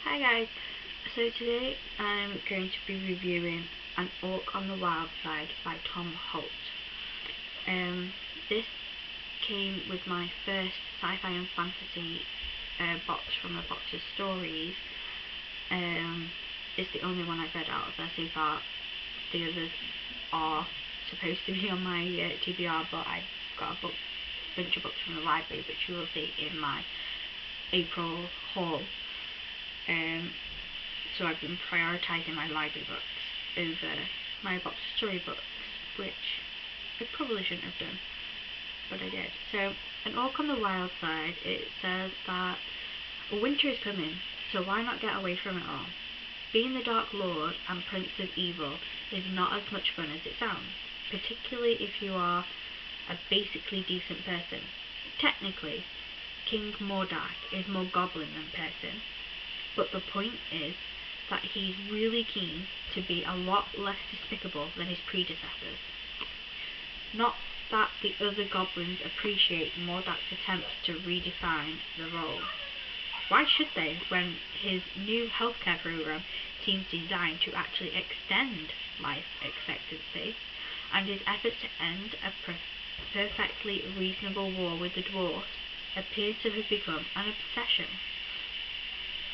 Hi guys, so today I'm going to be reviewing An Orc on the Wild Side by Tom Holt. This came with my first sci-fi and fantasy box from a box of stories. It's the only one I've read out of there so far. The others are supposed to be on my TBR, but I got a bunch of books from the library, which you will see in my April haul. So I've been prioritising my library books over my box of storybooks, which I probably shouldn't have done, but I did. So, An Orc on the Wild Side, it says that winter is coming, so why not get away from it all? Being the Dark Lord and Prince of Evil is not as much fun as it sounds, particularly if you are a basically decent person. Technically, King Mordak is more goblin than person, but the point is that he's really keen to be a lot less despicable than his predecessors. Not that the other goblins appreciate Mordak's attempts to redefine the role. Why should they, when his new healthcare program seems designed to actually extend life expectancy, and his efforts to end a perfectly reasonable war with the dwarfs appears to have become an obsession?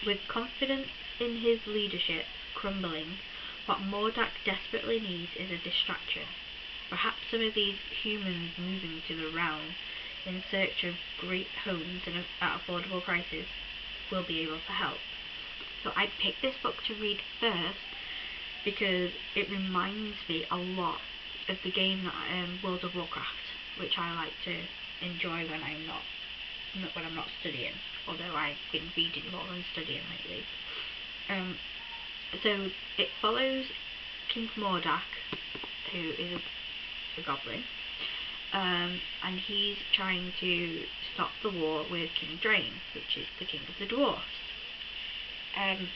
With confidence in his leadership crumbling, what Mordak desperately needs is a distraction. Perhaps some of these humans moving to the realm in search of great homes and at affordable prices will be able to help. So I picked this book to read first because it reminds me a lot of the game that World of Warcraft, which I like to enjoy when I'm not studying, although I've been reading more than studying lately. So it follows King Mordak, who is a goblin, and he's trying to stop the war with King Drain, which is the king of the dwarfs. And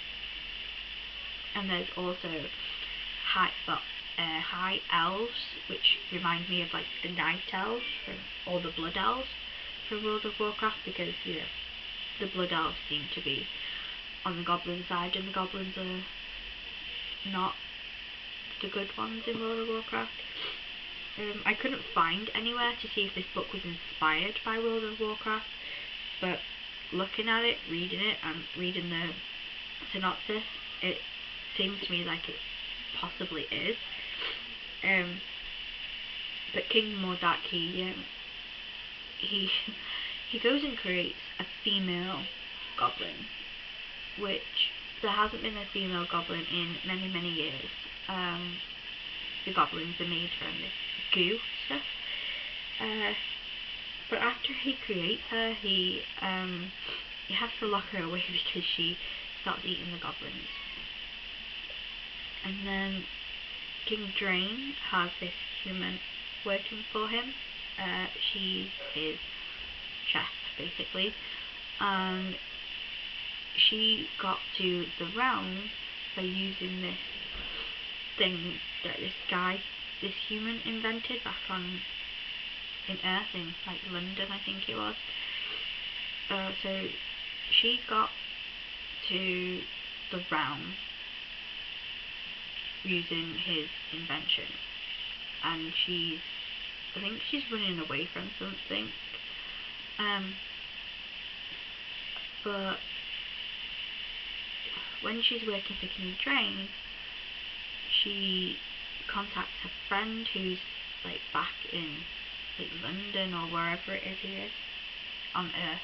there's also high elves, which remind me of like the night elves or the blood elves from World of Warcraft, because the blood elves seem to be on the goblin side, and the goblins are not the good ones in World of Warcraft. I couldn't find anywhere to see if this book was inspired by World of Warcraft, but looking at it, reading it, and reading the synopsis, it seems to me like it possibly is. But King Mordak, he goes and creates a female goblin, which there hasn't been a female goblin in many years. The goblins are made from this goo stuff. But after he creates her, he has to lock her away because she starts eating the goblins. And then King Drain has this human working for him. She's his chef, basically, and she got to the realm by using this thing that this human invented back in Earth, in like London, I think it was. So she got to the realm using his invention, and I think she's running away from something. But when she's working for King Drain, she contacts her friend who's like back in like London or wherever it is he is on Earth,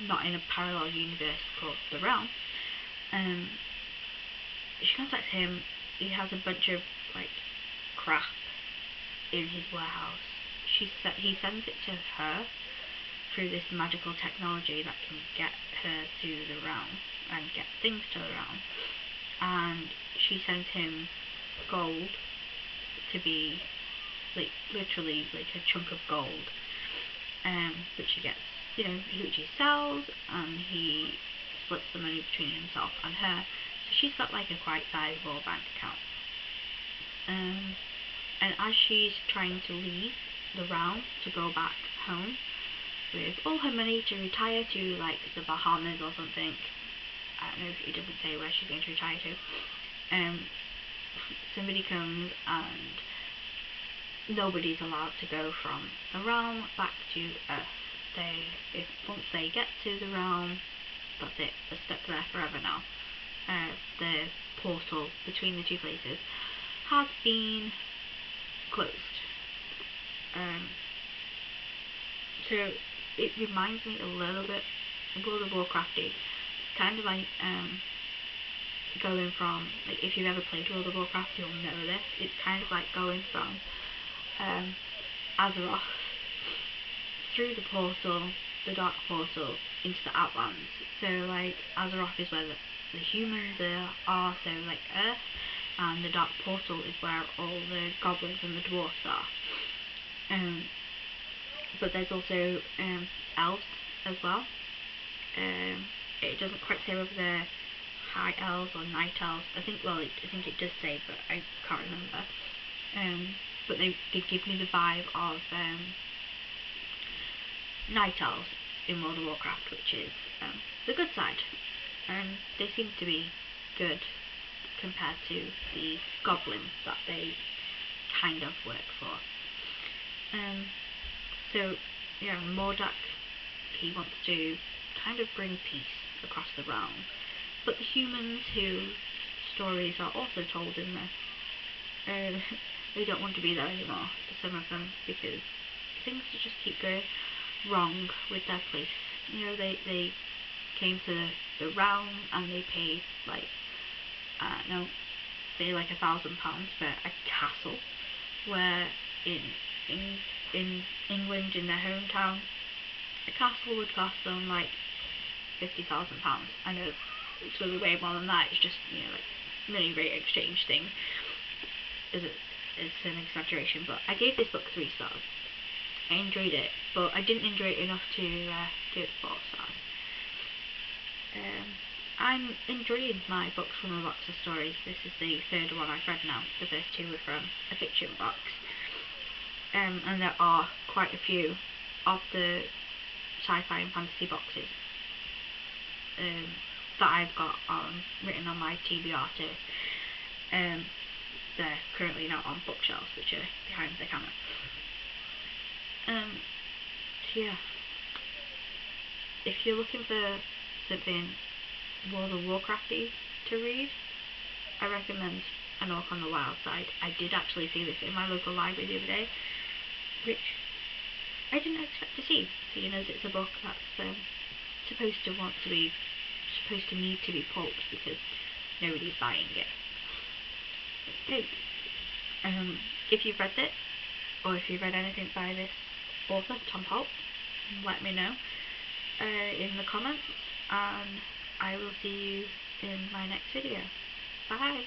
not in a parallel universe called the Realm. She contacts him. He has a bunch of like crap in his warehouse. He sends it to her through this magical technology that can get her to the realm and get things to the realm. And she sends him gold to be like literally like a chunk of gold, which he gets, which he sells, and he splits the money between himself and her. So she's got like a quite sizable bank account. And as she's trying to leave the realm to go back home with all her money to retire to like the Bahamas or something, I don't know, if it doesn't say where she's going to retire to. Somebody comes and nobody's allowed to go from the realm back to Earth. Once they get to the realm, that's it. They're stuck there forever now. The portal between the two places has been closed. So it reminds me a little bit of World of Warcrafty. It's kind of like going from, like, if you've ever played World of Warcraft, you'll know this. It's kind of like going from Azeroth through the portal, the Dark Portal, into the Outlands. So like Azeroth is where the humans are, so like Earth, and the Dark Portal is where all the goblins and the dwarfs are. But there's also elves as well. It doesn't quite say whether they're high elves or night elves. I think it does say, but I can't remember. But they give me the vibe of night elves in World of Warcraft, which is the good side. They seem to be good compared to the goblins that they kind of work for. So yeah, Mordak, he wants to kind of bring peace across the realm, but the humans whose stories are also told in this, they don't want to be there anymore, some of them, because things just keep going wrong with their place. You know, they came to the realm and they paid like, say like £1,000 for a castle, where in England, in their hometown, a castle would cost them like £50,000. I know it's going to be way more than that. It's just, like money rate exchange thing. It's an exaggeration, but I gave this book 3 stars. I enjoyed it, but I didn't enjoy it enough to give it 4 stars. I'm enjoying my books from a box of stories. This is the 3rd one I've read now. The first 2 were from a fiction box. And there are quite a few of the sci-fi and fantasy boxes that I've got written on my TBR too. They're currently now on bookshelves, which are behind the camera. So yeah, if you're looking for something World of Warcrafty to read, I recommend An Orc on the Wild Side. I did actually see this in my local library the other day, which I didn't expect to see, seeing as it's a book that's supposed to need to be pulped because nobody's buying it. Okay, if you've read it, or if you've read anything by this author, Tom Holt, let me know in the comments, and I will see you in my next video. Bye!